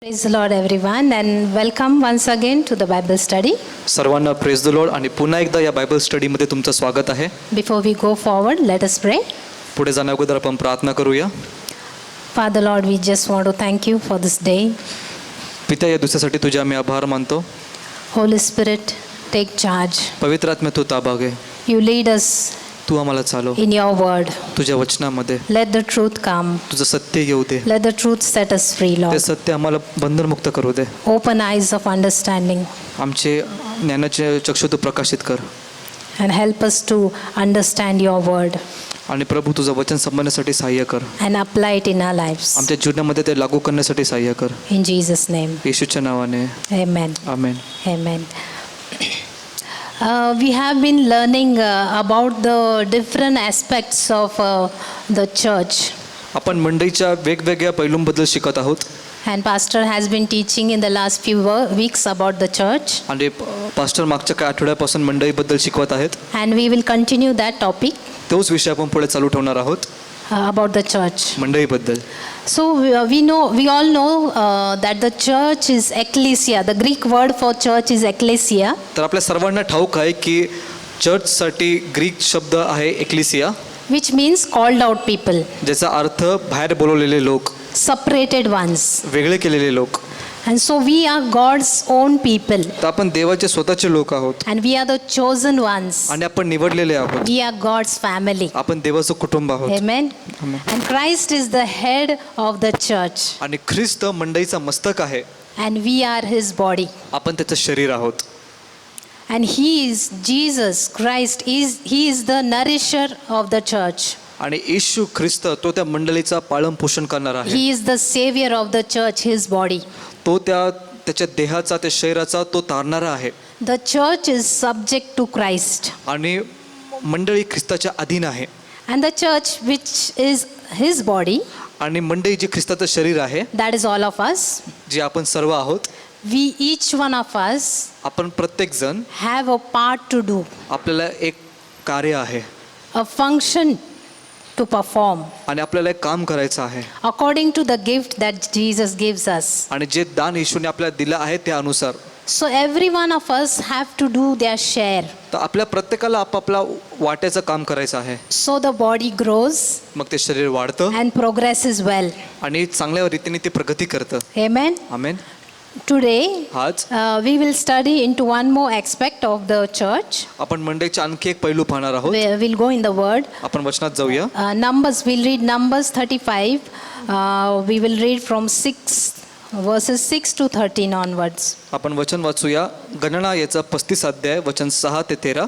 Praise the Lord everyone and welcome once again to the Bible study. सर्वांना praise the Lord आणि पुन्हा एकदा या बायबल स्टडीमध्ये तुमचं स्वागत आहे. Before we go forward, let us pray. पुढे जाण्याअगोदर आपण प्रार्थना करूया. Father Lord, we just want to thank you for this day. पिता, या दिवसासाठी तुझे आम्ही आभार मानतो. Holy Spirit, take charge. पवित्र आत्म्या, तू ताबा घे. You lead us तू आम्हाला चालव in your word. तुझ्या वचनामध्ये. Let the truth come. तुझं सत्य येऊ दे. Let the truth set us free, ते Lord. सत्य आम्हाला बंधनमुक्त करू दे. Open eyes of understanding आमचे ज्ञानाचे चक्षु तू प्रकाशित कर. and help us to understand your word आणि प्रभू, तुझं वचन समजण्यासाठी सहाय्य कर. and apply it in our lives. आमच्या जीवनामध्ये ते लागू करण्यासाठी सहाय्य कर. In Jesus' name, येशूच्या नावाने amen. Amen. Amen. We have been learning about the different aspects of the church, आपण मंडईच्या वेगवेगळ्या पैलूंबद्दल शिकत आहोत. and Pastor has been teaching in the last few weeks about the church, आणि पास्टर मागच्या काही आठवड्यापासून मंडईबद्दल शिकवत आहेत. and we will continue that topic तोच विषय आपण पुढे चालू ठेवणार आहोत, about the church. मंडईबद्दल. So we all know that the church is ecclesia. The Greek word for church is ecclesia, तर आपल्या सर्वांना ठाऊक आहे की चर्चसाठी ग्रीक शब्द आहे एक्लिसिया, which means called out people, ज्याचा अर्थ बाहेर बोलवलेले लोक, separated ones. वेगळे केलेले लोक. And so we are God's own people, तर आपण देवाचे स्वतःचे लोक आहोत and we are the chosen ones. आणि आपण निवडलेले आहोत. We are God's family. आपण देवाचं कुटुंब आहोत. Amen. Amen. And Christ is the head of the church, आणि ख्रिस्त मंडईचा मस्तक आहे. and we are his body. आपण त्याचं शरीर आहोत. And he is Jesus Christ, he is the nourisher of the church. आणि येशू ख्रिस्त तो त्या मंडळीचा पालन पोषण करणार आहे. He is the savior of the church, his body. तो त्याच्या देहाचा, त्या शरीराचा तो तारणारा आहे. The church is subject to Christ, आणि मंडळी ख्रिस्ताच्या अधीन आहे. and the church, which is his body, आणि मंडळी जे ख्रिस्ताचं शरीर आहे, that is all of us. जे आपण सर्व आहोत, We each one of us आपण प्रत्येक जण have a part to do, आपल्याला एक कार्य आहे a function to perform आणि आपल्याला एक काम करायचं आहे. according to the gift that Jesus gives us. आणि जे दान येशूने आपल्याला दिलं आहे त्यानुसार. So every one of us have to do their share. तर आपल्या प्रत्येकाला आपापला वाट्याचं काम करायचं आहे. So the body grows मग ते शरीर वाढतं and progresses well. आणि चांगल्या रीतीने ते प्रगती करतं. Amen. आमेन. Today आज we will study into one more aspect of the church. आपण मंडईचे आणखी एक पैलू पाहणार आहोत. We'll go in the word. आपण वचनात जाऊया. Numbers, we'll read Numbers 35. We will read from verses 6 to 13 onwards. आपण वचन वाचूया. गणना याचा 35 अध्याय वचन 6 ते 13.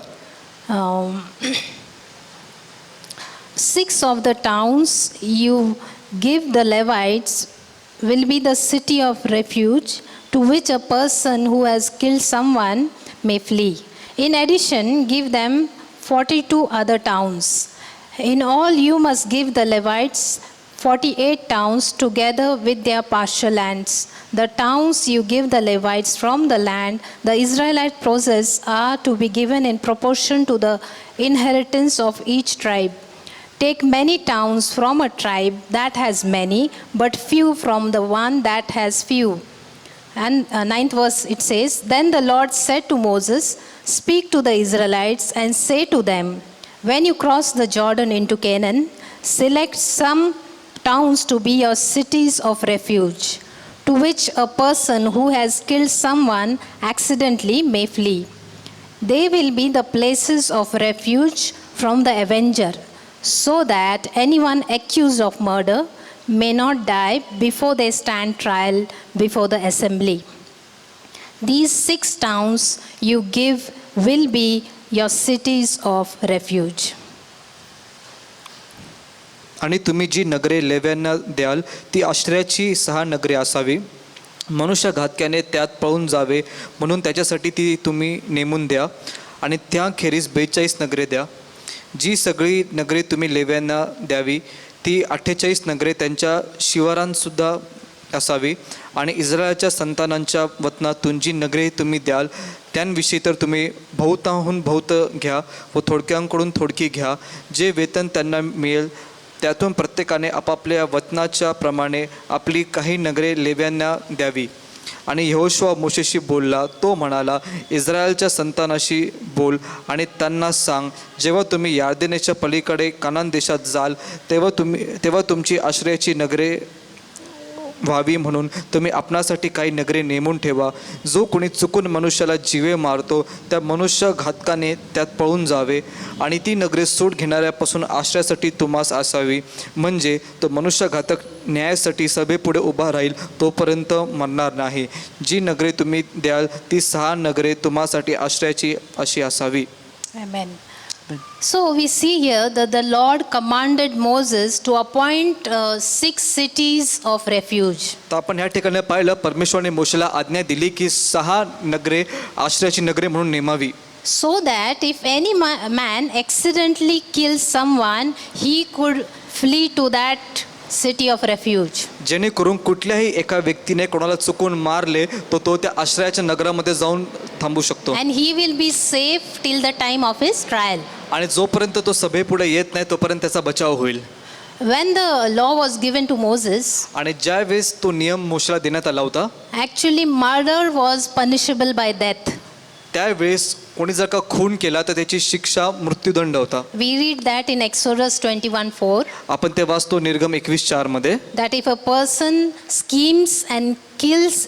6 of the towns you give the Levites will be the city of refuge to which a person who has killed someone may flee. In addition, give them 42 other towns. In all, you must give the Levites 48 towns together with their pasture lands. The towns you give the Levites from the land the Israelite possess are to be given in proportion to the inheritance of each tribe. Take many towns from a tribe that has many, but few from the one that has few. And 9th verse it says, Then the Lord said to Moses, Speak to the Israelites and say to them, When you cross the Jordan into Canaan, select some towns to be your cities of refuge, to which a person who has killed someone accidentally may flee. They will be the places of refuge from the avenger, so that anyone accused of murder may not die before they stand trial before the assembly. These 6 towns you give will be your cities of refuge. आणि तुम्ही जी नगरे लेव्यांना द्याल ती आश्रयाची 6 नगरे असावी. मनुष्य घातक्याने त्यात पळून जावे म्हणून त्याच्यासाठी ती तुम्ही नेमून द्या. आणि त्याखेरीज 42 नगरे द्या. जी सगळी नगरे तुम्ही लेव्यांना द्यावी ती 48 नगरे त्यांच्या शिवारांसुद्धा असावी. आणि इस्रायलच्या संतानांच्या वतनातून जी नगरे तुम्ही द्याल त्यांविषयी तर तुम्ही बहुताहून बहुत घ्या व थोडक्यांकडून थोडकी घ्या. जे वेतन त्यांना मिळेल त्यातून प्रत्येकाने आपापल्या वचनाच्या प्रमाणे आपली काही नगरे लेव्यांना द्यावी. आणि यहोशुआ मोशेशी बोलला. तो म्हणाला, इस्रायलच्या संतानाशी बोल आणि त्यांना सांग, जेव्हा तुम्ही यार्देनेच्या पलीकडे कनान देशात जाल तेव्हा तुमची आश्रयाची नगरे व्हावी म्हणून तुम्ही आपणासाठी काही नगरे नेमून ठेवा. जो कोणी चुकून मनुष्याला जीवे मारतो त्या मनुष्य घातकाने त्यात पळून जावे आणि ती नगरे सूट घेणाऱ्यापासून आश्रयासाठी तुम्हास असावी. म्हणजे तो मनुष्यघातक न्यायासाठी सभेपुढे उभा राहील तोपर्यंत मरणार नाही. जी नगरे तुम्ही द्याल ती 6 नगरे तुम्हासाठी आश्रयाची अशी असावी. Amen. So we see here that the Lord commanded Moses to appoint 6 cities of refuge. तर आपण ह्या ठिकाणी पाहिलं, परमेश्वराने मोशेला आज्ञा दिली की 6 नगरे आश्रयाची नगरे म्हणून नेमावी. So that if any man accidentally kills someone, he could flee to that city of refuge. जेणेकरून कुठल्याही एका व्यक्तीने कोणाला चुकून मारले तो त्या आश्रयाच्या नगरामध्ये जाऊन थांबू शकतो. And he will be safe till the time of his trial. आणि जोपर्यंत तो सभेपुढे येत नाही तोपर्यंत त्याचा बचाव होईल. When the law was given to Moses, आणि ज्या वेळेस तो नियम मोशेला देण्यात आला होता, actually murder was punishable by death. त्यावेळेस कोणी जर का खून केला तर त्याची शिक्षा मृत्यूदंड होता. We read that in Exodus 21:4. आपण ते वाचतो निर्गम 21:4 मध्ये, That if a person schemes and kills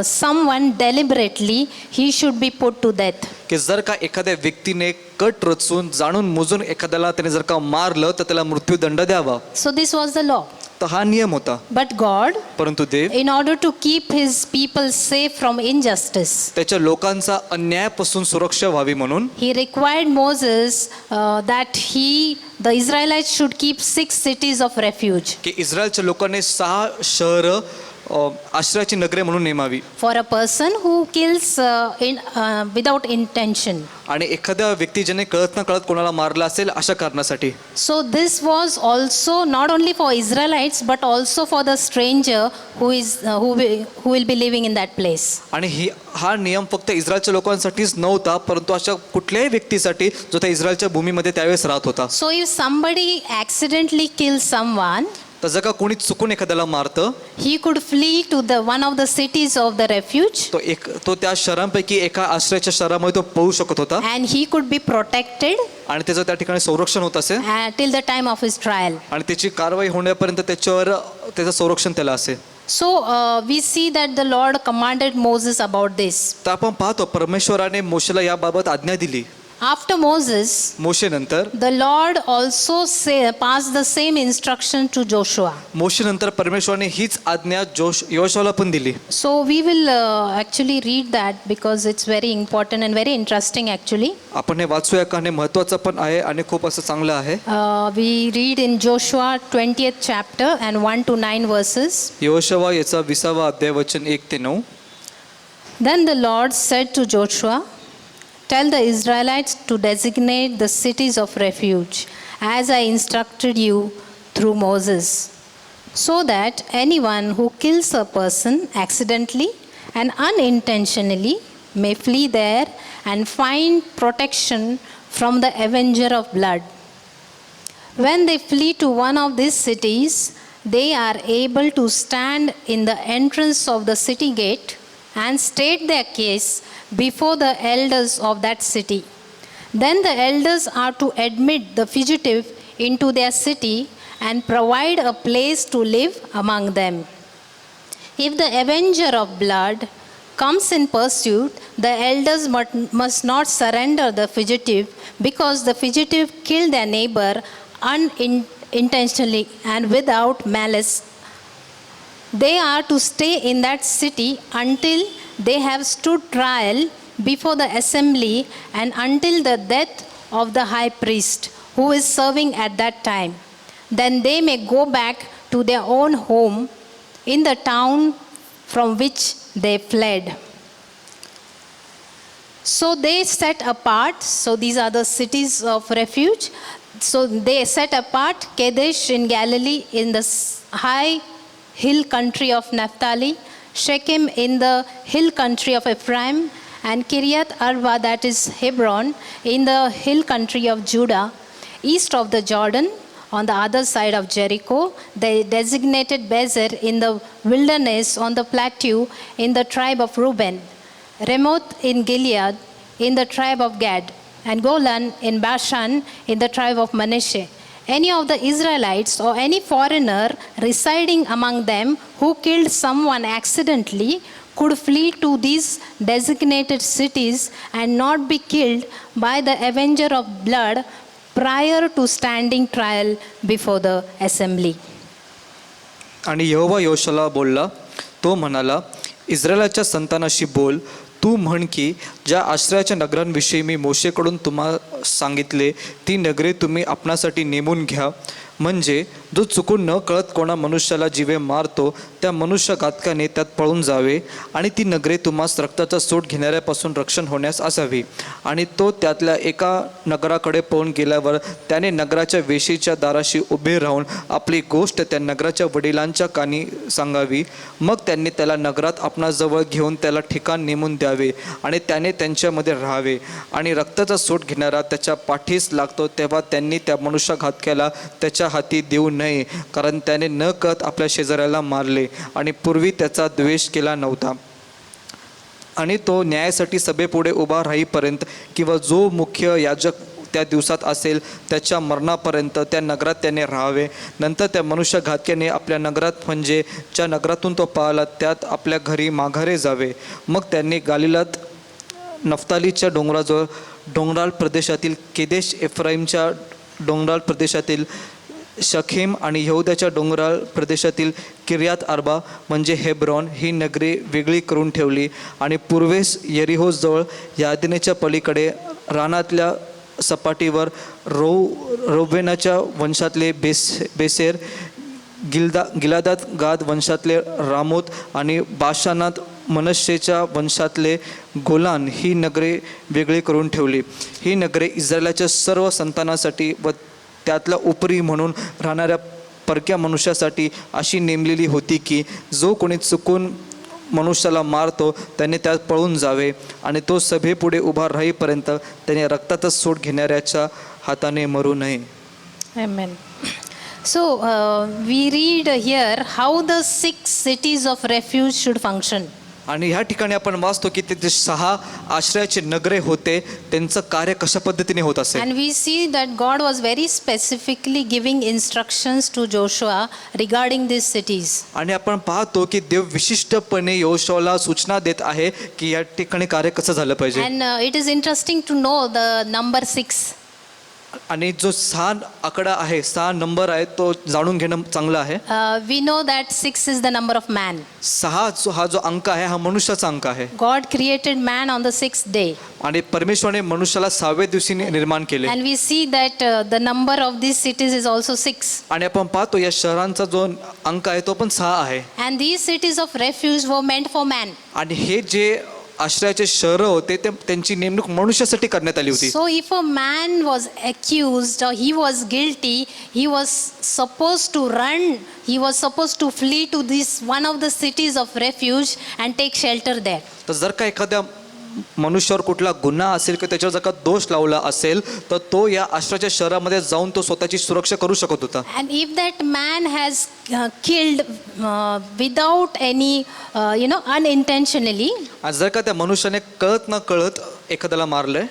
someone deliberately, he should be put to death. की जर का एखाद्या व्यक्तीने कट रचून जाणून मुजून एखाद्याला त्याने जर का मारलं तर त्याला मृत्यूदंड द्यावा. So this was the law. तर हा नियम होता. But God, परंतु देव in order to keep his people safe from injustice, त्याच्या लोकांचा अन्यायापासून सुरक्षा व्हावी म्हणून he required Moses that the Israelites should keep 6 cities of refuge की इस्रायलच्या लोकांनी 6 शहर आश्रयाची नगरे म्हणून नेमावी. for a person who kills without intention. आणि एखाद्या व्यक्ती ज्याने कळत न कळत कोणाला मारला असेल अशा कारणासाठी. So this was also not only for Israelites but also for the stranger who will be living in that place. आणि हा नियम फक्त इस्रायलच्या लोकांसाठीच नव्हता, परंतु अशा कुठल्याही व्यक्तीसाठी जो त्या इस्रायलच्या भूमीमध्ये त्यावेळेस राहत होता. So if somebody accidentally kills someone, तर जर का कोणी चुकून एखाद्याला मारतं, he could flee to one of the cities of the refuge, तो त्या शहरांपैकी एका आश्रयाच्या शहरामध्ये तो पळू शकत होता and he could be protected आणि त्याचं त्या ठिकाणी संरक्षण होत असे till the time of his trial. आणि त्याची कारवाई होण्यापर्यंत त्याचं संरक्षण त्याला असे. So we see that the Lord commanded Moses about this. तर आपण पाहतो परमेश्वराने मोशेला याबाबत आज्ञा दिली. After Moses, मोशे नंतर the Lord also passed the same instruction to Joshua. मोशे नंतर परमेश्वराने हीच आज्ञा योशुआला पण दिली. So we will actually read that because it's very important and very interesting actually. आपण हे वाचूया कारण हे महत्त्वाचं पण आहे आणि खूप असं चांगलं आहे. We read in Joshua 20th chapter and 1 to 9 verses. Yehoshua याचा 20वा अध्याय वचन 1 ते 9. Then the Lord said to Joshua, tell the Israelites to designate the cities of refuge as I instructed you through Moses, so that anyone who kills a person accidentally and unintentionally may flee there and find protection from the avenger of blood. When they flee to one of these cities, they are able to stand in the entrance of the city gate and state their case before the elders of that city. Then the elders are to admit the fugitive into their city and provide a place to live among them. If the avenger of blood comes in pursuit, the elders must not surrender the fugitive because the fugitive killed their neighbor unintentionally and without malice. They are to stay in that city until they have stood trial before the assembly and until the death of the high priest who is serving at that time. Then they may go back to their own home in the town from which they fled. So they set apart, so these are the cities of refuge. So they set apart Kadesh in Galilee in the high hill country of Naphtali, Shechem in the hill country of Ephraim, and Kiryat Arba, that is Hebron, in the hill country of Judah, east of the Jordan, on the other side of Jericho. They designated Bezer in the wilderness on the plateau in the tribe of Reuben, Ramoth in Gilead in the tribe of Gad, and Golan in Bashan in the tribe of Manasseh. Any of the Israelites or any foreigner residing among them who killed someone accidentally could flee to these designated cities and not be killed by the avenger of blood prior to standing trial before the assembly. आणि यहोवा योशाला बोलला, तो म्हणाला, इस्रायलाच्या संतानाशी बोल, तू म्हण की ज्या आश्रयाच्या नगरांविषयी मी मोशेकडून तुम्हाला सांगितले ती नगरे तुम्ही आपणासाठी नेमून घ्या, म्हणजे जो चुकून न कळत कोणा मनुष्याला जीवे मारतो त्या मनुष्यघातकाने त्यात पळून जावे, आणि ती नगरे तुम्हास रक्ताचा सूट घेणाऱ्यापासून रक्षण होण्यास असावी. आणि तो त्यातल्या एका नगराकडे पळून गेल्यावर त्याने नगराच्या वेशीच्या दाराशी उभे राहून आपली गोष्ट त्या नगराच्या वडिलांच्या कानी सांगावी. मग त्यांनी त्याला नगरात आपणाजवळ घेऊन त्याला ठिकाण नेमून द्यावे आणि त्याने त्यांच्यामध्ये राहावे. आणि रक्ताचा सूट घेणारा त्याच्या पाठीस लागतो तेव्हा त्यांनी त्या मनुष्यघातक्याला त्याच्या हाती देऊ नये, कारण त्याने न कळत आपल्या शेजाऱ्याला मारले आणि पूर्वी त्याचा द्वेष केला नव्हता. आणि तो न्यायासाठी सभेपुढे उभा राहीपर्यंत किंवा जो मुख्य याजक त्या दिवसात असेल त्याच्या मरणापर्यंत त्या नगरात त्याने राहावे. नंतर त्या मनुष्यघातक्याने आपल्या नगरात, म्हणजे ज्या नगरातून तो पळाला त्यात आपल्या घरी माघारे जावे. मग त्यांनी गालिलात नफ्तालीच्या डोंगराजवळ, डोंगराळ प्रदेशातील केदेश, एफ्राईमच्या डोंगराळ प्रदेशातील शखेम आणि यहूदाच्या डोंगराळ प्रदेशातील किर्यात अर्बा म्हणजे हेब्रॉन ही नगरे वेगळी करून ठेवली. आणि पूर्वेस यरिहोजवळ यादिनेच्या पलीकडे रानातल्या सपाटीवर रौबेनाच्या वंशातले बेसेर, गिलादात गाद वंशातले रामोत आणि बाशानात मनश्शेच्या वंशातले गोलान ही नगरे वेगळी करून ठेवली. ही नगरे इस्रायलाच्या सर्व संतानासाठी व त्यातला उपरी म्हणून राहणाऱ्या परक्या मनुष्यासाठी अशी नेमलेली होती की जो कोणी चुकून मनुष्याला मारतो त्याने त्यात पळून जावे आणि तो सभेपुढे उभा राहीपर्यंत त्याने रक्ताचा सूट घेणाऱ्याच्या हाताने मरू नये. Amen. So we read here how the 6 cities of refuge should function. आणि ह्या ठिकाणी आपण वाचतो की ते 6 आश्रयाचे नगरे होते, त्यांचं कार्य कशा पद्धतीने होत असेल. And we see that God was very specifically giving instructions to Joshua regarding these cities. आणि आपण पाहतो की देव विशिष्टपणे योशुआला सूचना देत आहे की या ठिकाणी कार्य कसं झालं पाहिजे. And it is interesting to know the number 6. आणि जो 6 आकडा आहे, 6 नंबर आहे, तो जाणून घेणं चांगलं आहे. We know that 6 is the number of man. 6 हा जो अंक आहे हा मनुष्याचा अंक आहे. God created man on the 6th day. आणि परमेश्वराने मनुष्याला 6व्या दिवशी निर्माण केले. And we see that the number of these cities is also 6. आणि आपण पाहतो या शहरांचा जो अंक आहे तो पण 6 आहे. And these cities of refuge were meant for man. आणि हे जे आश्रयाचे शहर होते ते त्यांची नेमणूक मनुष्यासाठी करण्यात आली होती. So if a man was accused or he was guilty, he was supposed to run, he was supposed to flee to this one of the cities of refuge and take shelter there. तर जर का एखाद्या मनुष्यावर कुठला गुन्हा असेल किंवा त्याच्यावर जर का दोष लावला असेल तर तो या आश्रयाच्या शहरामध्ये जाऊन तो स्वतःची सुरक्षा करू शकत होता. And if that man has killed without any unintentionally, आणि जर का त्या मनुष्याने कळत न कळत एखाद्याला मारलंय,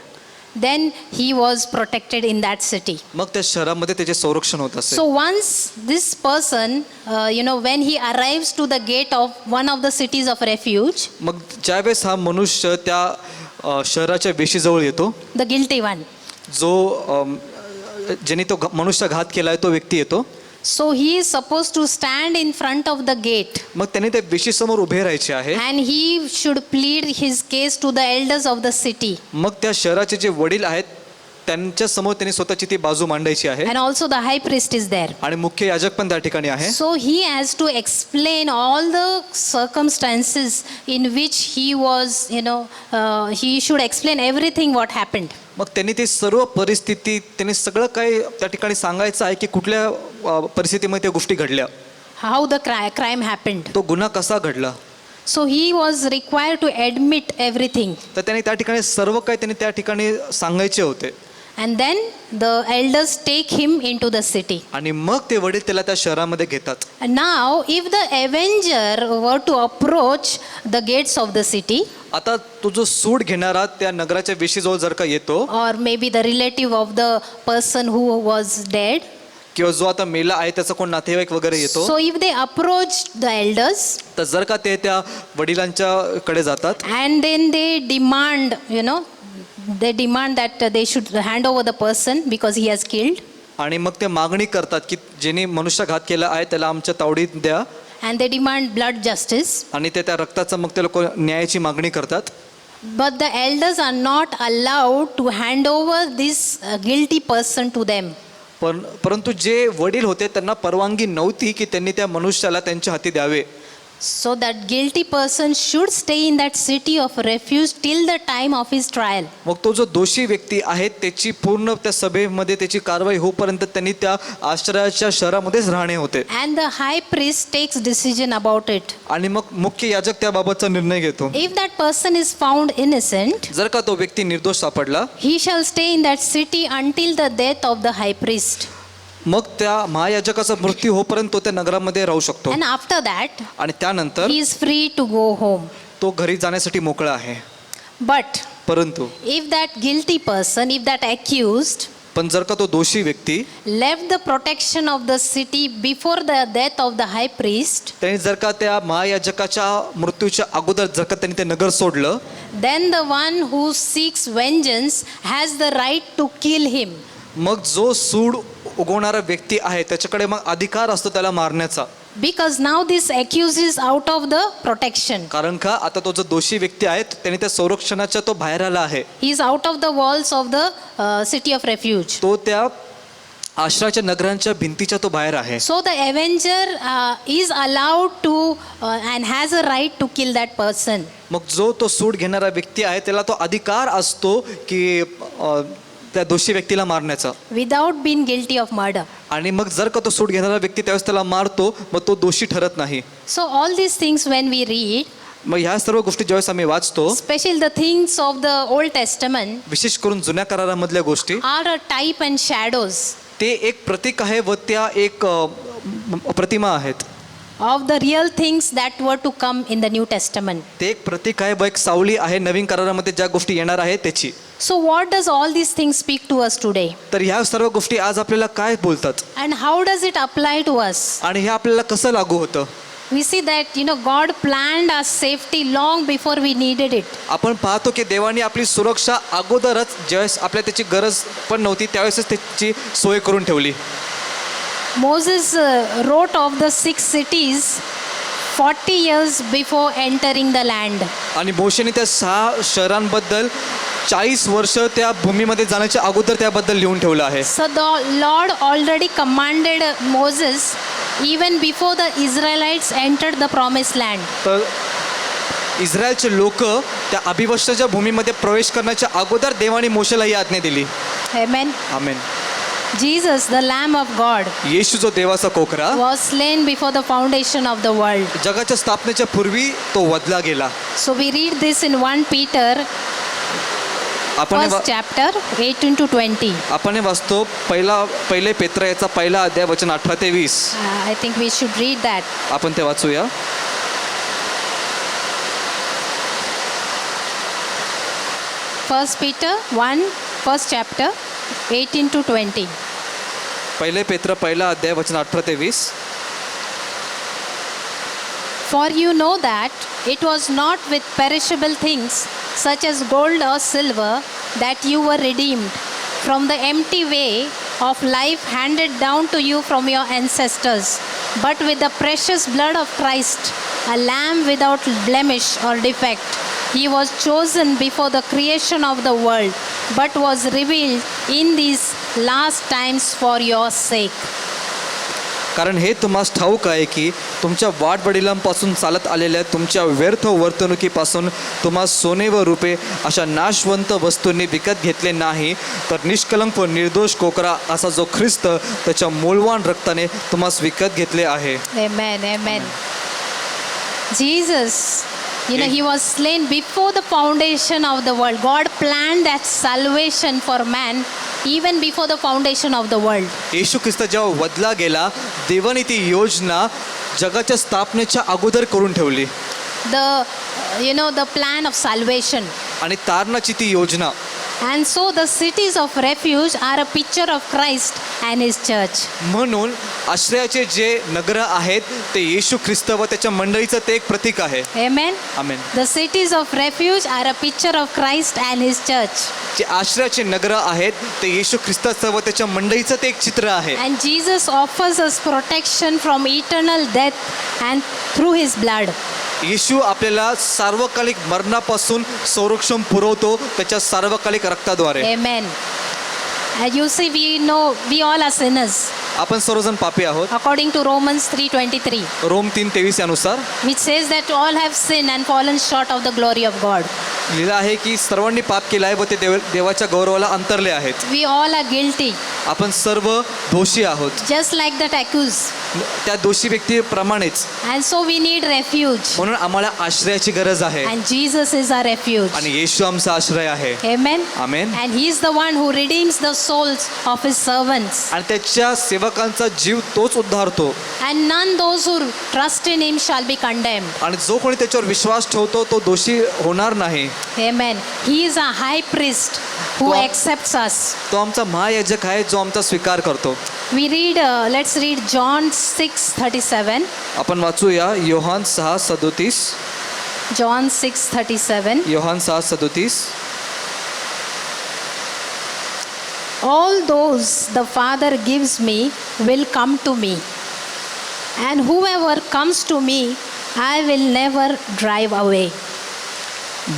then he was protected in that city. मग त्या शहरामध्ये त्याचे संरक्षण होत असेल. So once this person, when he arrives to the gate of one of the cities of refuge, मग ज्यावेळेस हा मनुष्य त्या शहराच्या वेशीजवळ येतो, the guilty one, जो ज्याने तो मनुष्य घात केलाय तो व्यक्ती येतो, so he is supposed to stand in front of the gate. मग त्याने त्या वेशीसमोर उभे राहायचे आहे. And he should plead his case to the elders of the city. मग त्या शहराचे जे वडील आहेत त्यांच्या समोर त्यांनी स्वतःची ती बाजू मांडायची आहे. And also the high priest is there. आणि मुख्य याजक पण त्या ठिकाणी आहे. So he has to explain all the circumstances in which he was, he should explain everything what happened. मग त्यांनी ते सर्व परिस्थिती, त्यांनी सगळं काही त्या ठिकाणी सांगायचं आहे की कुठल्या परिस्थितीमध्ये त्या गोष्टी घडल्या, How the crime happened. तो गुन्हा कसा घडला. So he was required to admit everything. तर त्यांनी त्या ठिकाणी सर्व काही त्यांनी त्या ठिकाणी सांगायचे होते. And then the elders take him into the city. आणि मग ते वडील त्याला त्या शहरामध्ये घेतात. And now, if the avenger were to approach the gates of the city, आता तो जो सूड घेणारा त्या नगराच्या वेशीजवळ जर का येतो, or maybe the relative of the person who was dead, किंवा जो आता मेला आहे त्याचा कोण नातेवाईक वगैरे येतो, so if they approached the elders तर जर का ते त्या वडिलांच्या कडे जातात and then they demand, they demand that they should hand over the person because he has killed, आणि मग ते मागणी करतात की ज्यांनी मनुष्यघात केला आहे त्याला आमच्या तावडीत द्या, and they demand blood justice. आणि ते त्या रक्ताचं मग ते लोक न्यायाची मागणी करतात. But the elders are not allowed to hand over this guilty person to them. परंतु जे वडील होते त्यांना परवानगी नव्हती की त्यांनी त्या मनुष्याला त्यांच्या हाती द्यावे. So that guilty person should stay in that city of refuge till the time of his trial. मग तो जो दोषी व्यक्ती आहे त्याची पूर्ण त्या सभेमध्ये त्याची कारवाई होईपर्यंत त्यांनी त्या आश्रयाच्या शहरामध्येच राहणे होते. And the high priest takes decision about it. आणि मग मुख्य याजक त्याबाबतचा निर्णय घेतो. If that person is found innocent, जर का तो व्यक्ती निर्दोष सापडला, he shall stay in that city until the death of the high priest. मग त्या महायाजकाचा मृत्यू होईपर्यंत तो त्या नगरामध्ये राहू शकतो. And after that, आणि त्यानंतर he is free to go home. तो घरी जाण्यासाठी मोकळा आहे. But परंतु if that guilty person, if that accused पण जर का तो दोषी व्यक्ती left the protection of the city before the death of the high priest, त्यांनी जर का त्या महायाजकाच्या मृत्यूच्या अगोदर जर का त्यांनी ते नगर सोडलं, then the one who seeks vengeance has the right to kill him. मग जो सूड उगवणारा व्यक्ती आहे त्याच्याकडे मग अधिकार असतो त्याला मारण्याचा. Because now this accused is out of the protection. कारण का आता तो जो दोषी व्यक्ती आहे त्याने त्या संरक्षणाच्या तो बाहेर आला आहे. He is out of the walls of the city of refuge. तो त्या आश्रयाच्या नगरांच्या भिंतीच्या तो बाहेर आहे. So the avenger is allowed to and has a right to kill that person. मग जो तो सूड घेणारा व्यक्ती आहे त्याला तो अधिकार असतो की त्या दोषी व्यक्तीला मारण्याचा, without being guilty of murder. आणि मग जर का तो सूड घेणारा व्यक्ती त्यावेळेस त्याला मारतो मग तो दोषी ठरत नाही. So all these things when we read, मग ह्या सर्व गोष्टी ज्यावेळेस आम्ही वाचतो, especially the things of the Old Testament, विशेष करून जुन्या करारामधल्या गोष्टी, are a type and shadows ते एक प्रतीक आहे व त्या एक प्रतिमा आहेत of the real things that were to come in the New Testament. ते एक प्रतीक आहे व एक सावली आहे नवीन करारामध्ये ज्या गोष्टी येणार आहेत त्याची. So what does all these things speak to us today? तर ह्या सर्व गोष्टी आज आपल्याला काय बोलतात And how does it apply to us? आणि हे आपल्याला कसं लागू होतं? We see that God planned our safety long before we needed it. आपण पाहतो की देवाने आपली सुरक्षा अगोदरच ज्यावेळेस आपल्याला त्याची गरज पण नव्हती त्यावेळेसच त्याची सोय करून ठेवली. Moses wrote of the 6 cities 40 years before entering the land. आणि मोशेने त्या 6 शहरांबद्दल 40 वर्ष त्या भूमीमध्ये जाण्याच्या अगोदर त्याबद्दल लिहून ठेवलं आहे. So the Lord already commanded Moses even before the Israelites entered the promised land. तर इस्रायलचे लोक त्या अभिवस्त्राच्या भूमीमध्ये प्रवेश करण्याच्या अगोदर देवाने मोशेला ही आज्ञा दिली. Amen. Amen. Jesus, the Lamb of God, येशू जो देवाचा कोकरा was slain before the foundation of the world. जगाच्या स्थापनेच्या पूर्वी तो वधला गेला. So we read this in 1 Peter आपण first chapter 18 to 20. आपण हे वाचतो पहिले पेत्र याचा पहिला अध्याय वचन 18 ते 20. I think we should read that. आपण ते वाचूया. First Peter 1, first chapter 18 to 20. पहिले पेत्र पहिला अध्याय वचन 18 ते 20. For you know that it was not with perishable things such as gold or silver that you were redeemed from the empty way of life handed down to you from your ancestors, but with the precious blood of Christ, a lamb without blemish or defect. He was chosen before the creation of the world, but was revealed in these last times for your sake. कारण हे तुम्हास ठाऊक आहे की तुमच्या वाडवडिलांपासून चालत आलेल्या तुमच्या व्यर्थ वर्तणुकीपासून तुम्हास सोने व रुपे अशा नाशवंत वस्तूंनी विकत घेतले नाही, तर निष्कलंक व निर्दोष कोकरा असा जो ख्रिस्त त्याच्या मूलवान रक्ताने तुम्हास विकत घेतले आहे. Amen, amen. Jesus, he was slain before the foundation of the world. God planned that salvation for man even before the foundation of the world. येशू ख्रिस्त जेव्हा वदला गेला, देवाने ती योजना जगाच्या स्थापनेच्या अगोदर करून ठेवली. The plan of salvation. आणि तारणाची ती योजना. And so the cities of refuge are a picture of Christ and his church. म्हणून आश्रयाचे जे नगर आहेत ते येशू ख्रिस्त व त्याच्या मंडळीचं ते एक प्रतीक आहे. Amen. Amen. The cities of refuge are a picture of Christ and his church. जे आश्रयाचे नगर आहेत ते येशू ख्रिस्ताचं व त्याच्या मंडळीचं ते एक चित्र आहे. And Jesus offers us protection from eternal death and through his blood. येशू आपल्याला सार्वकालिक मरणापासून संरक्षण पुरवतो त्याच्या सार्वकालिक रक्ताद्वारे. Amen. And you see, we know we all are sinners. आपण सर्वजण पापी आहोत. According to Romans 3:23, रोम 3:23 अनुसार which says that all have sinned and fallen short of the glory of God. लिहिलं आहे की सर्वांनी पाप केलं आहे व ते देवाच्या गौरवाला अंतरले आहेत. We all are guilty, आपण सर्व दोषी आहोत, just like that accused. त्या दोषी व्यक्तीप्रमाणेच. And so we need refuge. म्हणून आम्हाला आश्रयाची गरज आहे And Jesus is our refuge. आणि येशू आमचा आश्रय आहे. Amen. Amen. And he is the one who redeems the souls of his servants. आणि त्याच्या सेवकांचा जीव तोच उद्धारतो. And none those who trust in him shall be condemned. आणि जो कोणी त्याच्यावर विश्वास ठेवतो तो दोषी होणार नाही. Amen. He is a high priest who तो- accepts us. तो आमचा महायाजक आहे जो आमचा स्वीकार करतो. We read, let's read John 6:37. आपण वाचूया Yohan 6:37. John 6:37. Yohan 6:37. All those the Father gives me will come to me, and whoever comes to me, I will never drive away.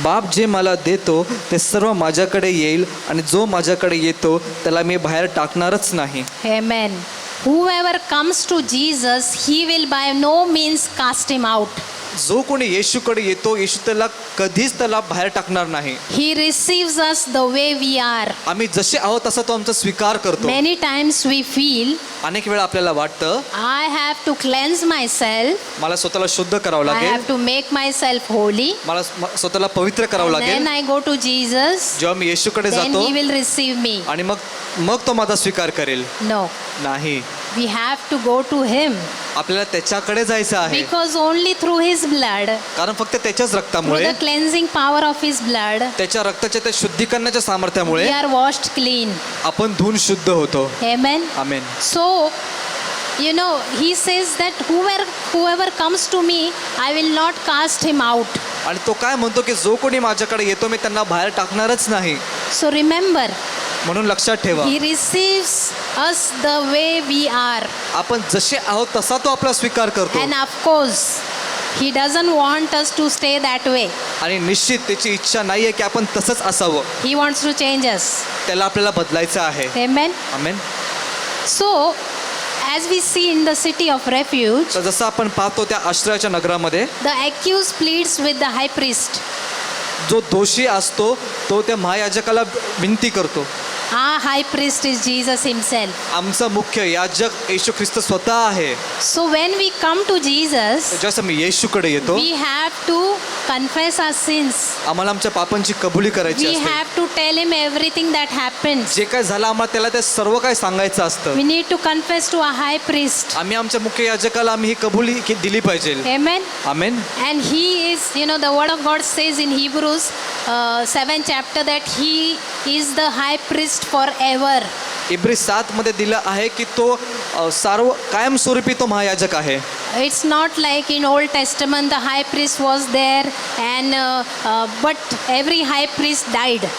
बाप जे मला देतो ते सर्व माझ्याकडे येईल आणि जो माझ्याकडे येतो त्याला मी बाहेर टाकणारच नाही. Amen. Whoever comes to Jesus, he will by no means cast him out. जो कोणी येशूकडे येतो येशू त्याला कधीच त्याला बाहेर टाकणार नाही. He receives us the way we are. आम्ही जसे आहोत तसा तो आमचा स्वीकार करतो. Many times we feel, अनेक वेळा आपल्याला वाटतं I have to cleanse myself, मला स्वतःला शुद्ध करावं I लागेल, have to make myself holy, मला स्वतःला पवित्र करावं and लागेल. then I go to Jesus, जेव्हा मी येशूकडे then जातो he will receive me. आणि मग तो माझा स्वीकार करेल. No, नाही, we have to go to him, आपल्याला त्याच्याकडे जायचं आहे. because only through his blood, कारण फक्त त्याच्याच through रक्तामुळे, the cleansing power of his blood, त्याच्या रक्ताच्या त्या शुद्धीकरणाच्या we सामर्थ्यामुळे are washed clean. आपण धुवून शुद्ध होतो. Amen. Amen. So, he says that whoever comes to me, I will not cast him out. आणि तो काय म्हणतो की जो कोणी माझ्याकडे येतो मी त्यांना बाहेर टाकणारच नाही. So remember, म्हणून लक्षात ठेवा he receives us the way we are. आपण जसे आहोत तसा तो आपला स्वीकार करतो. And of course, he doesn't want us to stay that way. आणि निश्चित त्याची इच्छा नाहीये की आपण तसंच असावं. He wants to change us. त्याला आपल्याला बदलायचं आहे. Amen. Amen. So, as we see in the city of refuge, तर जसं आपण पाहतो त्या आश्रयाच्या नगरामध्ये the accused pleads with the high priest. जो दोषी असतो तो त्या महायाजकाला विनंती करतो. Our high priest is Jesus himself. आमचा मुख्य याजक येशू ख्रिस्त स्वतः आहे. So when we come to Jesus, जसं मी येशूकडे येतो we have to confess our sins. आम्हाला आमच्या पापांची कबुली करायची We असते. have to tell him everything that happens. जे काय झालं आम्हाला त्याला ते सर्व काय सांगायचं असतं. We need to confess to our high priest. आम्ही आमच्या मुख्य याजकाला आम्ही ही कबुली दिली पाहिजे. Amen. Amen. And he is, the word of God says in Hebrews 7th chapter that he is the high priest forever. इब्री 7 मध्ये दिलं आहे की तो सर्व कायमस्वरूपी तो महायाजक आहे. It's not like in Old Testament the high priest was there and but every high priest died.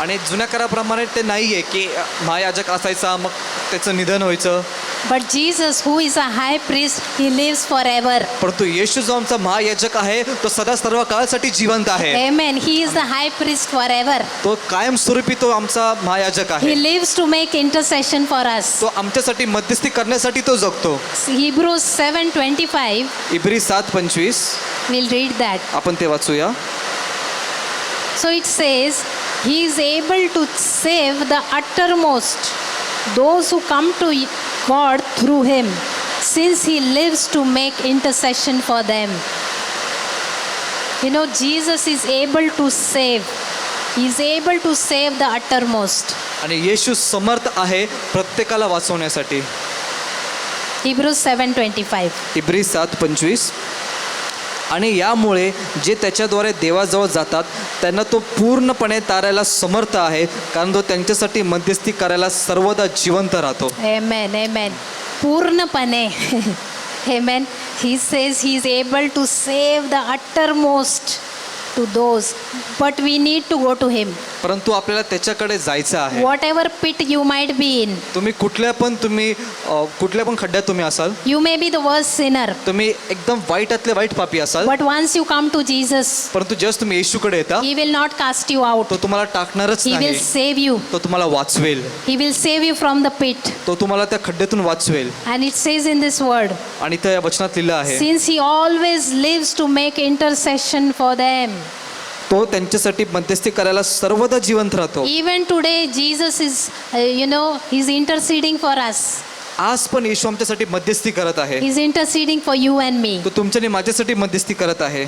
आणि जुन्या कराप्रमाणे ते नाहीये की महायाजक असायचा मग त्याचं निधन व्हायचं. But Jesus, who is a high priest, he lives forever. परंतु येशू जो आमचा महायाजक आहे तो सदा सर्व काळासाठी जिवंत आहे. Amen. He is the high priest forever. तो कायमस्वरूपी तो आमचा महायाजक आहे. He lives to make intercession for us. तो आमच्यासाठी मध्यस्थी करण्यासाठी तो जगतो. Hebrews 7:25. Every 7:25 We'll read that. आपण ते वाचूया. So it says, he is able to save the uttermost, those who come to God through him, since he lives to make intercession for them. Jesus is able to save. He is able to save the uttermost. आणि येशू समर्थ आहे प्रत्येकाला वाचवण्यासाठी. Hebrews 7:25. इब्री 7:25. आणि यामुळे जे त्याच्याद्वारे देवाजवळ जातात त्यांना तो पूर्णपणे तारायला समर्थ आहे, कारण तो त्यांच्यासाठी मध्यस्थी करायला सर्वदा जिवंत राहतो. Amen, amen. पूर्णपणे. Amen. He says he is able to save the uttermost to those, but we need to go to him. परंतु आपल्याला त्याच्याकडे जायचं आहे. Whatever pit you might be in, तुम्ही कुठल्या पण खड्ड्यात तुम्ही असाल, you may be the worst sinner, तुम्ही एकदम वाईटातले वाईट पापी असाल, but once you come to Jesus, परंतु जेव्हा तुम्ही येशूकडे येता he will not cast you out. तो तुम्हाला टाकणारच He will नाही, save you. तो तुम्हाला वाचवेल, He will save you from the pit. तो तुम्हाला त्या खड्ड्यातून वाचवेल. And it says in this word, आणि त्या या वचनात लिहिलं आहे, since he always lives to make intercession for them. तो त्यांच्यासाठी मध्यस्थी करायला सर्वदा जिवंत राहतो. Even today, Jesus is, he's interceding for us. आज पण येशू आमच्यासाठी मध्यस्थी करत आहे. He's interceding for you and me. तो तुमच्या आणि माझ्यासाठी मध्यस्थी करत आहे.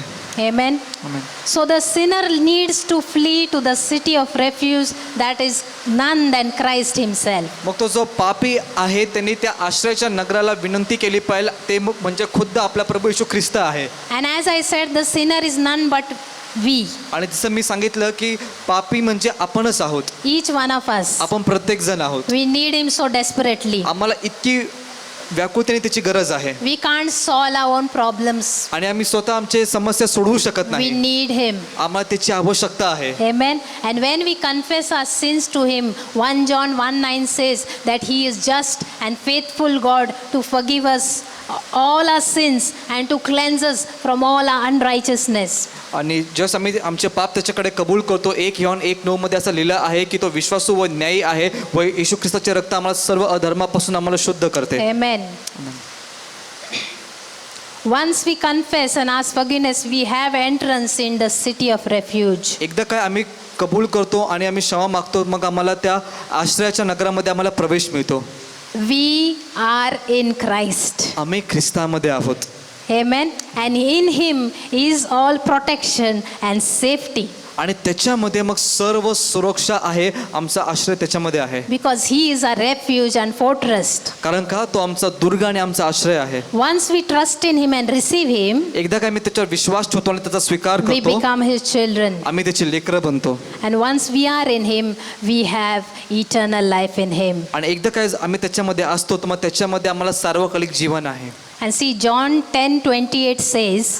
Amen. Amen. So the sinner needs to flee to the city of refuge that is none than Christ himself. मग तो जो पापी आहे त्यांनी त्या आश्रयाच्या नगराला विनंती केली पाहिजे, ते म्हणजे खुद्द आपला प्रभू येशू ख्रिस्त आहे. And as I said, the sinner is none but we. आणि जसं मी सांगितलं की पापी म्हणजे आपणच आहोत, Each one of us. आपण प्रत्येक जण आहोत. We need him so desperately. आम्हाला इतकी व्याकुळतेने त्याची गरज आहे We can't solve our own problems. आणि आम्ही स्वतः आमचे समस्या सोडवू शकत We नाही. need him. आम्हाला त्याची आवश्यकता आहे. Amen. And when we confess our sins to him, 1 John 1:9 says that he is just and faithful God to forgive us all our sins and to cleanse us from all our unrighteousness. आणि जस आम्ही आमचे पाप त्याच्याकडे कबूल करतो, 1 योहान 1:9 मध्ये असं लिहिलं आहे की तो विश्वासू व न्यायी आहे व येशू ख्रिस्ताचे रक्त आम्हाला सर्व अधर्मापासून आम्हाला शुद्ध करते. Amen. Once we confess and ask forgiveness, we have entrance in the city of refuge. एकदा काय आम्ही कबूल करतो आणि आम्ही क्षमा मागतो, मग आम्हाला त्या आश्रयाच्या नगरामध्ये आम्हाला प्रवेश मिळतो. We are in Christ. आम्ही ख्रिस्तामध्ये आहोत. Amen. And in him is all protection and safety. आणि त्याच्यामध्ये मग सर्व सुरक्षा आहे, आमचा आश्रय त्याच्यामध्ये आहे. Because he is a refuge and fortress. कारण का तो आमचा दुर्ग आणि आमचा आश्रय आहे. Once we trust in him and receive him, एकदा काय मी त्याच्यावर विश्वास ठेवतो आणि त्याचा स्वीकार we करतो, become his children. आम्ही त्याची लेकरं बनतो. And once we are in him, we have eternal life in him. आणि एकदा काय आम्ही त्याच्यामध्ये असतो तर मग त्याच्यामध्ये आम्हाला सार्वकालिक जीवन आहे. And see, John 10:28 says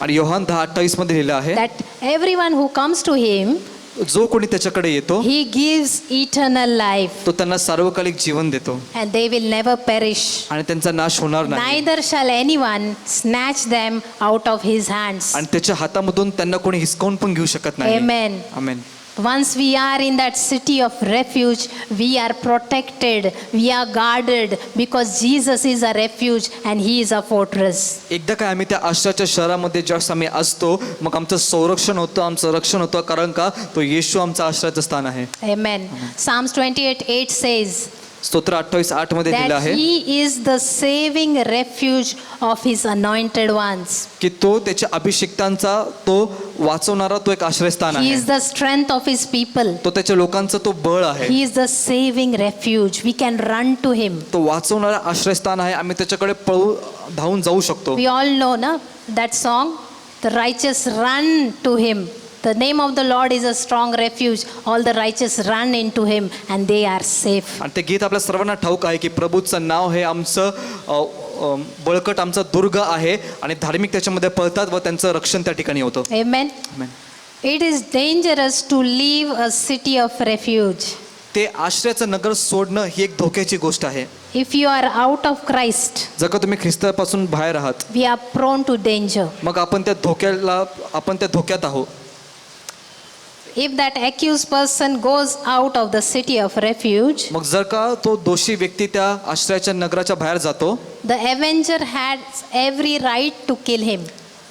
आणि योहान 10:28 मध्ये लिहिलं आहे, that everyone who comes to him, जो कोणी त्याच्याकडे येतो he gives eternal life, तो त्यांना सार्वकालिक जीवन देतो and they will never perish. आणि त्यांचा नाश होणार नाही. Neither shall anyone snatch them out of his hands. आणि त्याच्या हातामधून त्यांना कोणी हिसकावून पण घेऊ शकत नाही. Amen. Amen. Once we are in that city of refuge, we are protected, we are guarded, because Jesus is a refuge and he is a fortress. एकदा काय आम्ही त्या आश्रयाच्या शहरामध्ये ज्यावेळेस आम्ही असतो, मग आमचं संरक्षण होतं, आमचं रक्षण होतं, कारण का तो येशू आमचं आश्रयाचं स्थान आहे. Amen. Psalms 28:8 says स्तोत्र 28:8 मध्ये लिहिलं that आहे he is the saving refuge of his anointed ones. की तो त्याच्या अभिषिक्तांचा तो वाचवणारा तो एक आश्रयस्थान He आहे. is the strength of his people. तो त्याच्या लोकांचा तो बळ आहे. He is the saving refuge. We can run to him. तो वाचवणारा आश्रयस्थान आहे. आम्ही त्याच्याकडे धावून जाऊ शकतो. We all know, na, that song, the righteous run to him. The name of the Lord is a strong refuge. All the righteous run into him and they are safe. आणि ते गीत आपल्या सर्वांना ठाऊक आहे की प्रभूचं नाव हे आमचं बळकट आमचा दुर्ग आहे आणि धार्मिक त्याच्यामध्ये पळतात व त्यांचं रक्षण त्या ठिकाणी होतं. Amen. Amen. It is dangerous to leave a city of refuge. ते आश्रयाचं नगर सोडणं ही एक धोक्याची गोष्ट आहे. If you are out of Christ, जर का तुम्ही ख्रिस्तापासून बाहेर आहात, we are prone to danger. मग आपण त्या धोक्यात आहोत. If that accused person goes out of the city of refuge, मग जर का तो दोषी व्यक्ती त्या आश्रयाच्या नगराच्या बाहेर जातो, the avenger has every right to kill him.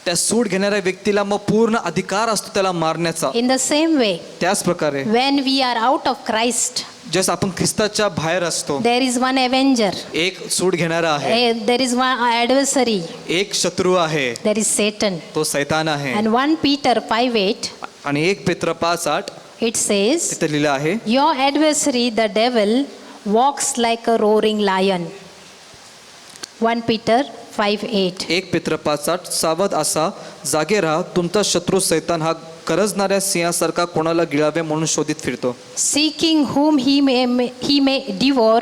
त्या सूड घेणाऱ्या व्यक्तीला मग पूर्ण अधिकार असतो त्याला मारण्याचा. In the same way, त्याच प्रकारे when we are out of Christ, जस आपण ख्रिस्ताच्या बाहेर असतो, there is one avenger. एक सूड घेणारा आहे, There is one adversary. एक शत्रू आहे, There is Satan. तो सैतान आहे. And 1 Peter 5:8 आणि 1 पेत्र 5:8 it says, तिथे लिहिलं आहे, your adversary, the devil, walks like a roaring lion. 1 Peter 5:8. 1 पेत्र 5:8, सावध असा, जागे राहा, तुमचा शत्रू सैतान हा गरजणाऱ्या सिंहासारखा कोणाला गिळावे म्हणून शोधित फिरतो. Seeking whom he may devour.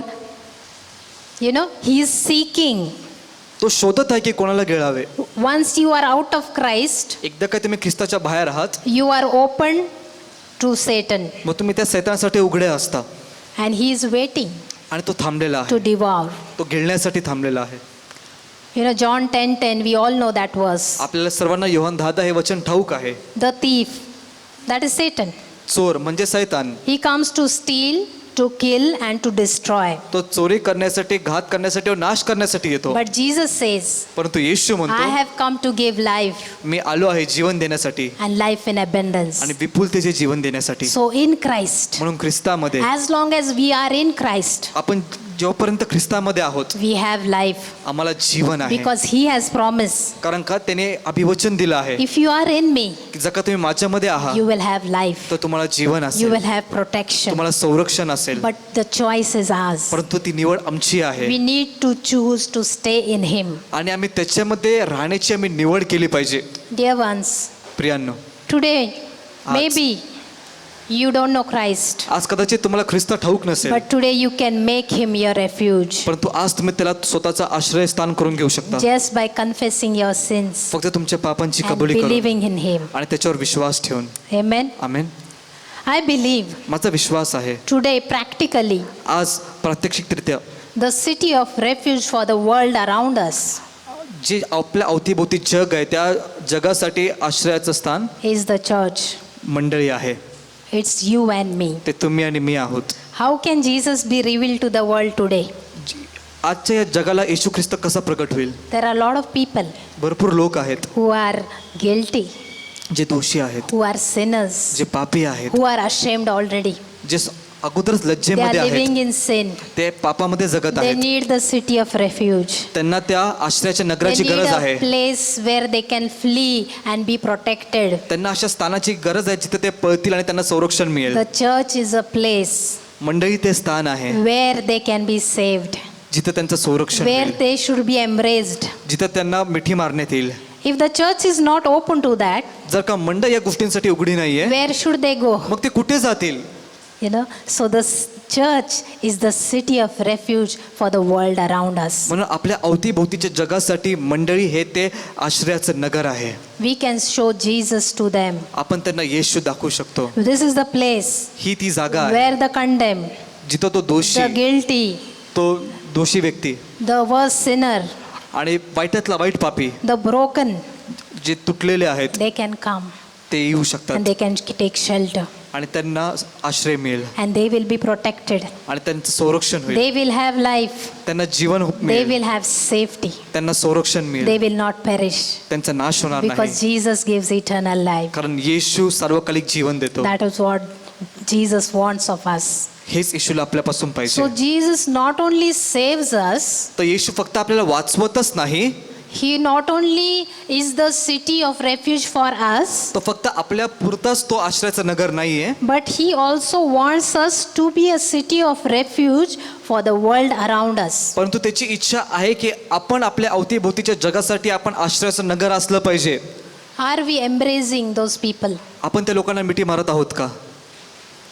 You know, he is seeking. तो शोधत आहे की कोणाला गिळावे. Once you are out of Christ, एकदा काय तुम्ही ख्रिस्ताच्या बाहेर आहात, you are open to Satan, मग तुम्ही त्या सैतानासाठी उघडे असता and he is waiting आणि तो थांबलेला to आहे, devour. तो गिळण्यासाठी थांबलेला आहे. You know, John 10:10, we all know that verse. आपल्याला सर्वांना योहान 10:10 हे वचन ठाऊक आहे. The thief, that is Satan. चोर म्हणजे सैतान, He comes to steal, to kill, and to destroy. तो चोरी करण्यासाठी, घात करण्यासाठी व नाश करण्यासाठी येतो. But Jesus says, परंतु येशू I म्हणतो, have come to give life, मी आलो आहे जीवन देण्यासाठी and life in abundance. आणि विपुलतेचे जीवन देण्यासाठी. So in Christ, म्हणून ख्रिस्तामध्ये as long as we are in Christ, आपण जोपर्यंत ख्रिस्तामध्ये आहोत, we have life, आम्हाला जीवन आहे. because he has promised, कारण का त्याने अभिवचन दिलं आहे if you are in me, की जर का तुम्ही माझ्यामध्ये आहात you will have life, तर तुम्हाला जीवन you असेल, will have protection. तुम्हाला संरक्षण असेल. But the choice is ours. परंतु ती निवड आमची आहे We need to choose to stay in him. आणि आम्ही त्याच्यामध्ये राहण्याची आम्ही निवड केली पाहिजे. Dear ones, प्रियांनो, today आज- maybe you don't know Christ, आज कदाचित तुम्हाला ख्रिस्त ठाऊक नसेल, but today you can make him your refuge परंतु आज तुम्ही त्याला स्वतःचा आश्रयस्थान करून घेऊ शकता. just by confessing your sins फक्त तुमच्या पापांची and कबुली करून believing in him. आणि त्याच्यावर विश्वास ठेवून. Amen. आमेन. I believe माझा विश्वास आहे today practically आज प्रात्यक्षिकरित्या the city of refuge for the world around us जे आपल्या अवतीभोवती जग आहे त्या जगासाठी आश्रयाचं स्थान is the church. मंडळी आहे. It's you and me. ते तुम्ही आणि मी आहोत. How can Jesus be revealed to the world today? आजच्या या जगाला येशू ख्रिस्त कसा प्रकट होईल? There are a lot of people भरपूर लोक आहेत who are guilty, जे दोषी आहेत, who are sinners, जे पापी आहेत, who are ashamed already. जे अगोदरच They are लज्जेमध्ये आहेत, living in sin. ते पापामध्ये जगत They आहेत. need the city of refuge. त्यांना त्या आश्रयाच्या They नगराची need गरज a आहे. place where they can flee and be protected. त्यांना अशा स्थानाची गरज आहे जिथे ते पळतील आणि त्यांना संरक्षण मिळेल. The church is a place मंडळी ते स्थान आहे where they can be saved, जिथे त्यांचं संरक्षण where मिळेल, they should be embraced. जिथे त्यांना मिठी मारण्यात येईल. If the church is not open to that, जर का मंडळ या गोष्टींसाठी उघडी नाहीये, where should they go? मग ते कुठे जातील? You know, so the church is the city of refuge for the world around us. म्हणून आपल्या अवतीभोवतीच्या जगासाठी मंडळी हे ते आश्रयाचं नगर आहे. We can show Jesus to them. आपण त्यांना येशू दाखवू शकतो. This is the place ही ती जागा आहे where the condemned, जिथं तो दोषी, the guilty, तो दोषी व्यक्ती the worst sinner, आणि वाईटातला वाईट पापी the broken, जे तुटलेले आहेत they can come ते येऊ and शकतात they can take shelter आणि त्यांना आश्रय मिळेल and they will be protected. आणि त्यांचं संरक्षण होईल. They will have life. त्यांना जीवन They मिळेल, will have safety. त्यांना संरक्षण They मिळेल, will not perish त्यांचा नाश होणार because नाही. Jesus gives eternal life. कारण येशू सार्वकालिक जीवन देतो. That is what Jesus wants of us. हेच येशूला आपल्यापासून पाहिजे. So Jesus not only saves us, तर येशू फक्त आपल्याला वाचवतच नाही, he not only is the city of refuge for us, तो फक्त आपल्या पुरताच तो आश्रयाचं नगर नाहीये, but he also wants us to be a city of refuge for the world around us. परंतु त्याची इच्छा आहे की आपण आपल्या अवतीभोवतीच्या जगासाठी आपण आश्रयाचं नगर असलं पाहिजे. Are we embracing those people? आपण त्या लोकांना मिठी मारत आहोत का?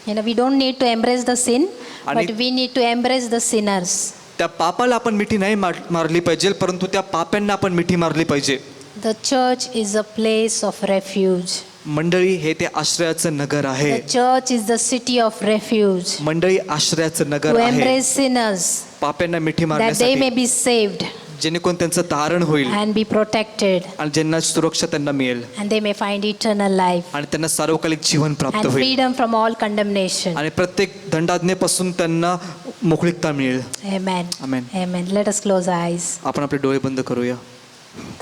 You know, we don't need to embrace the sin, आणि- but we need to embrace the sinners. त्या पापाला आपण मिठी नाही मारली पाहिजे, परंतु त्या पाप्यांना आपण मिठी मारली पाहिजे. The church is a place of refuge. मंडळी हे ते आश्रयाचं नगर आहे. The church is the city of refuge मंडळी आश्रयाचं नगर to आहे embrace sinners पाप्यांना मिठी that they मारण्यासाठी, may be saved जेणेकरून त्यांचं तारण होईल and be protected आणि ज्यांना सुरक्षा त्यांना मिळेल and they may find eternal life आणि त्यांना सार्वकालिक जीवन प्राप्त and होईल freedom from all condemnation. आणि प्रत्येक दंडाज्ञेपासून त्यांना मोकळीकता मिळेल. Amen. Amen. Amen. Let us close our eyes. आपण आपले डोळे बंद करूया.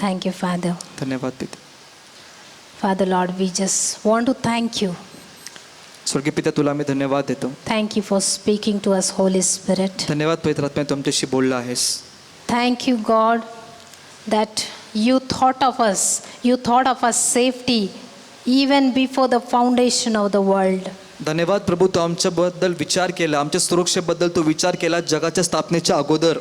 Thank you, Father. धन्यवाद पिते. Father, Lord, we just want to thank you. स्वर्गीय पिता, तुला आम्ही धन्यवाद देतो. Thank you for speaking to us, Holy Spirit. धन्यवाद पवित्र आत्म्या, तू आमच्याशी बोलला आहेस. Thank you, God, that you thought of us. You thought of us safety even before the foundation of the world. धन्यवाद प्रभू, तू आमच्याबद्दल विचार केला, आमच्या सुरक्षेबद्दल तू विचार केला जगाच्या स्थापनेच्या अगोदर.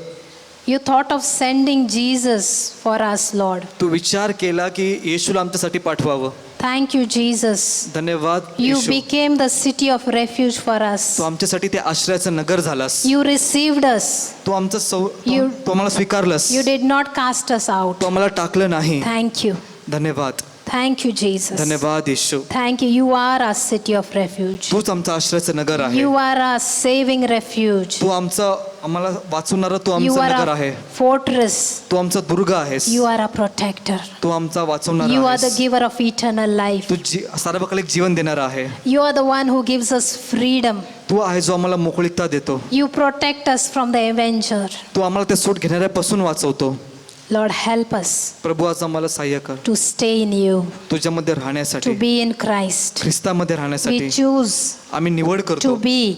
You thought of sending Jesus for us, Lord. तू विचार केला की येशूला आमच्यासाठी पाठवावं. Thank you, Jesus. धन्यवाद You Yeshu, became the city of refuge for us. तू आमच्यासाठी ते आश्रयाचं नगर झालास. You received us. तू आमचं You- तू आम्हाला स्वीकारलंस. You did not cast us out. तू आम्हाला टाकलं नाही. Thank you. धन्यवाद. Thank you, Jesus. धन्यवाद येशू, Thank you. You are our city of refuge. तूच आमचं आश्रयाचं नगर आहे. You are our saving refuge. तू आम्हाला वाचवणारा तू You आमचं are नगर our आहे. fortress. तू आमचा दुर्ग आहेस. You are our protector. तू आमचा वाचवणारा You are the आहेस. giver of eternal life. तू सार्वकालिक जीवन देणारा आहे. You are the one who gives us freedom. तू आहे जो आम्हाला मोकळीकता देतो. You protect us from the avenger. तू आम्हाला ते सूट घेणाऱ्यापासून वाचवतो. Lord, help us प्रभू आज आम्हाला सहाय्य कर, to stay in you, तुझ्यामध्ये to राहण्यासाठी, be in Christ. ख्रिस्तामध्ये राहण्यासाठी We choose आम्ही निवड to करतो. be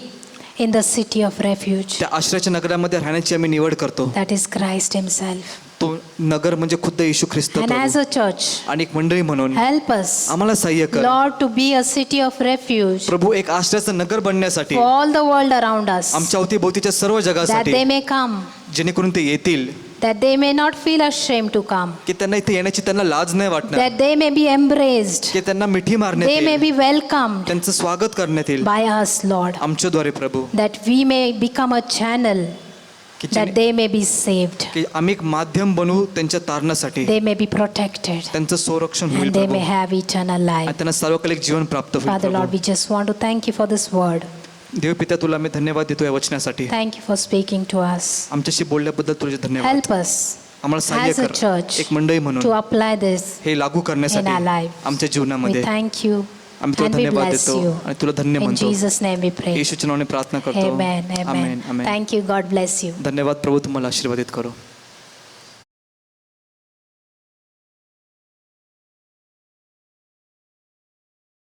in the city of refuge. त्या आश्रयाच्या नगरामध्ये राहण्याची आम्ही निवड करतो. That is Christ Himself. तो नगर म्हणजे खुद्द येशू ख्रिस्त And as Prabhu. a church, आणि एक मंडळी म्हणून help us, आम्हाला सहाय्य कर Lord, to be a city of refuge प्रभू, एक आश्रयाचं नगर बनण्यासाठी for all the world around us, आमच्या अवतीभोवतीच्या सर्व that जगासाठी, they may come, जेणेकरून ते येतील, that they may not feel ashamed to come, की त्यांना इथे येण्याची त्यांना लाज नाही वाटणार, that they may be embraced, की त्यांना मिठी मारण्यात they may येईल, be welcomed त्यांचं स्वागत करण्यात येईल by us, Lord, आमच्याद्वारे Prabhu, that we may become a channel, की that they may be saved, की आम्ही एक माध्यम बनवू त्यांच्या तारणासाठी, they may be protected, त्यांचं संरक्षण होईल and they Prabhu, may have eternal आणि life. त्यांना सार्वकालिक जीवन प्राप्त होईल Father, Lord, Prabhu. we just want to thank you for this word. देव पिता, तुला मी धन्यवाद देतो या वचनासाठी. Thank you for speaking to us. आमच्याशी बोलल्याबद्दल तुझे धन्यवाद. Help us आम्हाला सहाय्य as a कर, church एक मंडळी to म्हणून apply this हे लागू in करण्यासाठी our life. आमच्या We जीवनामध्ये thank you आम्ही तुला and we धन्यवाद bless देतो you. आणि तुला धन्य In म्हणतो. Jesus' name we pray. येशूच्या नावाने प्रार्थना करतो. Amen. Amen. Amen, amen. Thank you. God bless you. धन्यवाद प्रभू, तुम्हाला आशीर्वादित करो.